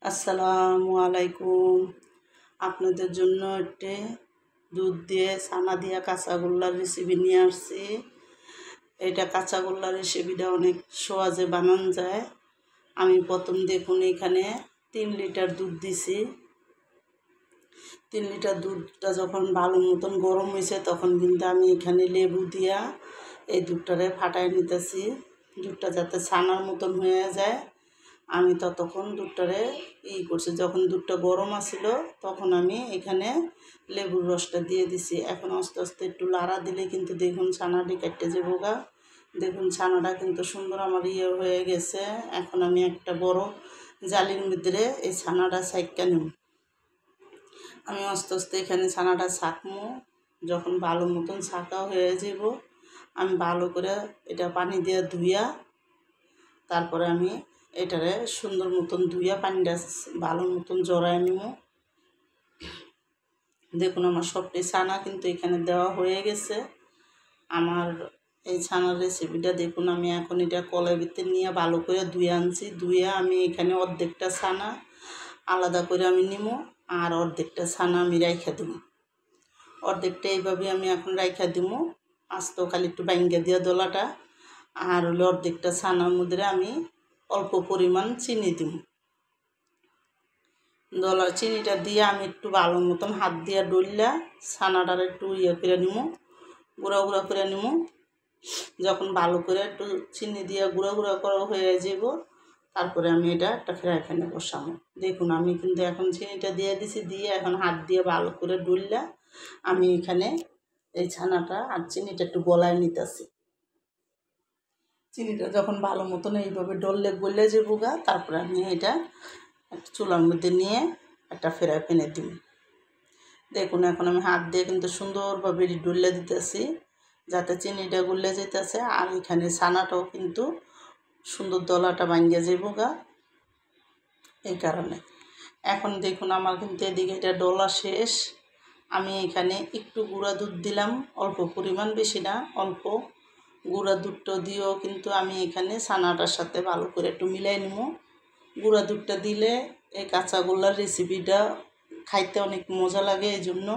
আসসালামু আলাইকুম। আপনাদের জন্য একটি দুধ দিয়ে ছানা দিয়া কাঁচাগোল্লার রেসিপি নিয়ে আসছি। এটা কাঁচাগোল্লার রেসিপিটা অনেক সহজে বানানো যায়। আমি প্রথম দেখুন এখানে 3 লিটার দুধ দিছি। 3 লিটার দুধটা যখন ভালো মতন গরম হয়েছে তখন কিন্তু আমি এখানে লেবু দিয়া এই দুধটারে ফাটাই নিতেছি, দুধটা যাতে ছানার মতন হয়ে যায়। আমি ততক্ষণ দুধটারে করছি। যখন দুধটা গরম আসছিল তখন আমি এখানে লেবুর রসটা দিয়ে দিছি। এখন আস্তে আস্তে একটু লাড়া দিলে কিন্তু দেখুন ছানাটি কেটে যাবো গা। দেখুন ছানাটা কিন্তু সুন্দর আমার হয়ে গেছে। এখন আমি একটা বড় জালির মধ্যে এই ছানাটা ছাইক্কা নিব। আমি আস্তে আস্তে এখানে ছানাটা ছাকমো। যখন ভালো মতন ছাকা হয়ে যাব আমি ভালো করে এটা পানি দিয়ে ধুইয়া তারপরে আমি এটারে সুন্দর মতন ধুইয়া পানিটা ভালো মতন জড়ায় নিব। দেখুন আমার সবটি ছানা কিন্তু এখানে দেওয়া হয়ে গেছে। আমার এই ছানার রেসিপিটা দেখুন আমি এখন এটা কলাই ভিতরে নিয়ে ভালো করে ধুয়ে আনছি। ধুয়ে আমি এখানে অর্ধেকটা ছানা আলাদা করে আমি নিব আর অর্ধেকটা ছানা আমি রাইখা দেব। অর্ধেকটা এইভাবে আমি এখন রাইখা দিব, আস্ত খালি একটু বাইঙ্গা দিয়া দলাটা। আর হলো অর্ধেকটা ছানার মধ্যে আমি অল্প পরিমাণ চিনি দিব। দলার চিনিটা দিয়ে আমি একটু ভালো মতন হাত দিয়ে ডললা ছানাটার একটু করে নিব, গুঁড়া গুঁড়া করে নিব। যখন ভালো করে একটু চিনি দিয়ে গুঁড়া গুঁড়া করা হয়ে যাব তারপরে আমি এটা একটা ফ্রাই প্যানে বসাবো। দেখুন আমি কিন্তু এখন চিনিটা দিয়ে দিছি, দিয়ে এখন হাত দিয়ে ভালো করে ডললা আমি এখানে এই ছানাটা আর চিনিটা একটু গলায় নিতেছি। চিনিটা যখন ভালো মতন এইভাবে ডললে গলে যাবো গা তারপরে আমি এটা একটা চুলার মধ্যে নিয়ে একটা ফ্রাই প্যানে দিব। দেখুন এখন আমি হাত দিয়ে কিন্তু সুন্দরভাবে ডলে দিতেছি যাতে চিনিটা গলে যেতেছে আর এখানে ছানাটাও কিন্তু সুন্দর দলাটা ভাঙ্গে যাবো গা। এই কারণে এখন দেখুন আমার কিন্তু এদিকে এটা ডলা শেষ। আমি এখানে একটু গুঁড়া দুধ দিলাম, অল্প পরিমাণ, বেশি না, অল্প। গুঁড়া দুধটা দিয়েও কিন্তু আমি এখানে ছানাটার সাথে ভালো করে একটু মিলাই নিব। গুঁড়া দুধটা দিলে এই কাঁচাগোল্লার রেসিপিটা খাইতে অনেক মজা লাগে, এই জন্য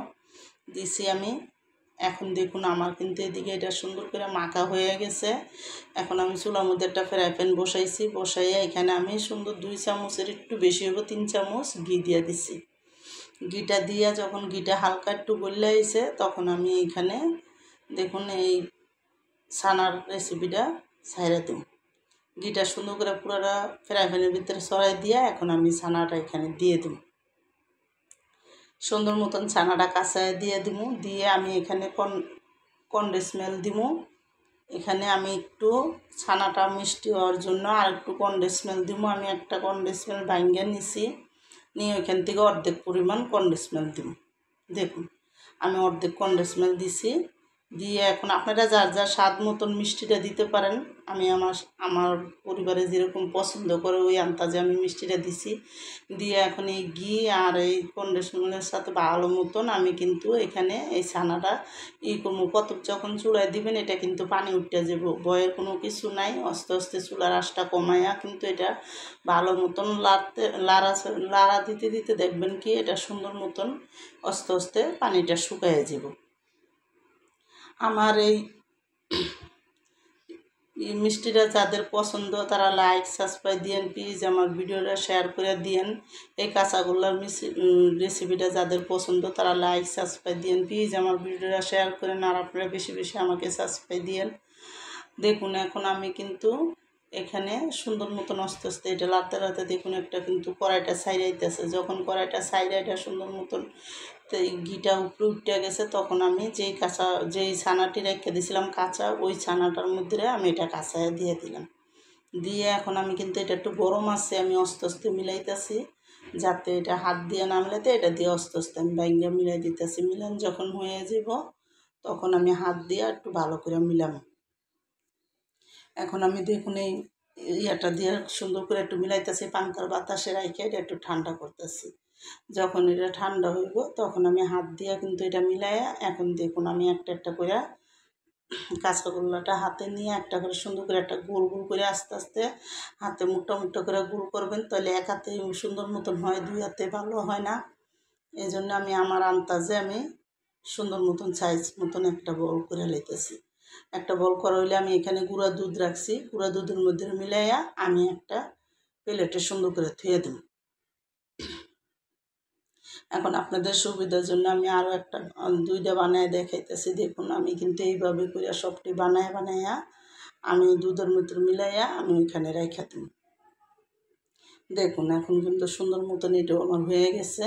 দিছি আমি। এখন দেখুন আমার কিন্তু এদিকে এটা সুন্দর করে মাখা হয়ে গেছে। এখন আমি চুলার মধ্যে একটা ফ্রাই প্যান বসাইছি, বসাইয়া এখানে আমি সুন্দর 2 চামচের একটু বেশি হবে 3 চামচ ঘি দিয়ে দিছি। ঘিটা দিয়া যখন ঘিটা হালকা একটু গলে আইছে তখন আমি এখানে দেখুন এই ছানার রেসিপিটা ছাইড়া দিই। ঘিটা সুন্দর করে পুরোটা ফ্রাই প্যানের ভিতরে ছড়াই দিয়া এখন আমি ছানাটা এখানে দিয়ে দিই। সুন্দর মতন ছানাটা কাঁচায় দিয়ে দিব, দিয়ে আমি এখানে কনডেন্স মিল্ক দিব। এখানে আমি একটু ছানাটা মিষ্টি হওয়ার জন্য আর একটু কনডেন্স মিল্ক দিব। আমি একটা কনডেন্স মিল্ক ভাঙ্গে নিছি, নিয়ে ওইখান থেকে অর্ধেক পরিমাণ কনডেন্স মিল্ক দিব। দেখুন আমি অর্ধেক কনডেন্স মিল্ক দিছি, দিয়ে এখন আপনারা যার যার স্বাদ মতন মিষ্টিটা দিতে পারেন। আমি আমার পরিবারে যেরকম পছন্দ করে ওই আন্দাজে আমি মিষ্টিটা দিছি। দিয়ে এখন এই ঘি আর এই কনডেন্স মিল্কের সাথে ভালো মতন আমি কিন্তু এখানে এই ছানাটা করবো। কত যখন চুলায় দিবেন এটা কিন্তু পানি উঠতে যাব, ভয়ের কোনো কিছু নাই। আস্তে আস্তে চুলার আঁচটা কমাইয়া কিন্তু এটা ভালো মতন লাড়া দিতে দিতে দেখবেন কি এটা সুন্দর মতন আস্তে আস্তে পানিটা শুকাইয়া যাব। আমার এই মিষ্টিটা যাদের পছন্দ তারা লাইক সাবস্ক্রাইব দিয়েন, প্লিজ আমার ভিডিওটা শেয়ার করে দিয়েন। এই কাঁচাগোল্লার রেসিপিটা যাদের পছন্দ তারা লাইক সাবস্ক্রাইব দিয়েন, প্লিজ আমার ভিডিওটা শেয়ার করেন আর আপনারা বেশি বেশি আমাকে সাবস্ক্রাইব দিয়েন। দেখুন এখন আমি কিন্তু এখানে সুন্দর মতন আস্তে আস্তে এটা লাড়তে লাড়তে দেখুন একটা কিন্তু কড়াইটা ছাইড়াইতেছে। যখন কড়াইটা ছাইড়াইটা সুন্দর মতন ঘিটা উপরে উঠে গেছে তখন আমি যেই ছানাটি রেখে দিয়েছিলাম কাঁচা, ওই ছানাটার মধ্যে আমি এটা কাঁচায় দিয়ে দিলাম। দিয়ে এখন আমি কিন্তু এটা একটু গরম আছে, আমি আস্তে আস্তে মিলাইতেছি যাতে এটা হাত দিয়ে না মিলাতে এটা দিয়ে আস্তে আস্তে আমি বাইঙ্গা মিলাই দিতেছি। মিলান যখন হয়ে যাব তখন আমি হাত দিয়ে একটু ভালো করে মিলাম। এখন আমি দেখুন এই ইয়াটা দিয়ে সুন্দর করে একটু মিলাইতেছি, পাঙ্খার বাতাসে রাখে এটা একটু ঠান্ডা করতেছি। যখন এটা ঠান্ডা হইব তখন আমি হাত দিয়ে কিন্তু এটা মিলাইয়া এখন দেখুন আমি একটা একটা করে কাঁচাগোল্লাটা হাতে নিয়ে একটা করে সুন্দর করে একটা গোল গোল করে আস্তে আস্তে হাতে মুঠো মুঠো করে গোল করবেন, তাহলে এক হাতে সুন্দর মতন হয়, দুই হাতে ভালো হয় না। এই জন্য আমি আমার আন্দাজে আমি সুন্দর মতন সাইজ মতন একটা বল করে লইতেছি। একটা বল করা হইলে আমি এখানে গুঁড়া দুধ রাখছি, গুঁড়া দুধের মধ্যে মিলাইয়া আমি একটা প্লেটে সুন্দর করে ধুয়ে দেব। এখন আপনাদের সুবিধার জন্য আমি আরও একটা দুইটা বানায় দেখাইতেছি। দেখুন আমি কিন্তু এইভাবে করে সবটি বানাইয়া আমি দুধের মধ্যে মিলাইয়া আমি ওইখানে রেখে দেব। দেখুন এখন কিন্তু সুন্দর মতন এটাও আমার হয়ে গেছে।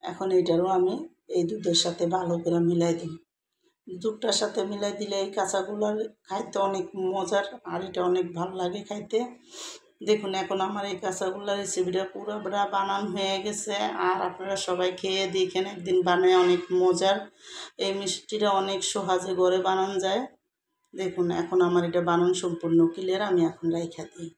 এখন এটারও আমি এই দুধের সাথে ভালো করে মিলাই দিই। দুধটার সাথে মিলাই দিলে এই কাঁচাগুলো খাইতে অনেক মজার, আর এটা অনেক ভালো লাগে খাইতে। দেখুন এখন আমার এই কাঁচাগোল্লার রেসিপিটা পুরো বানানো হয়ে গেছে, আর আপনারা সবাই খেয়ে দেখেন একদিন বানায়, অনেক মজার। এই মিষ্টিটা অনেক সহজে ঘরে বানানো যায়। দেখুন এখন আমার এটা বানানো সম্পূর্ণ ক্লিয়ার, আমি এখন রাইখা দিই।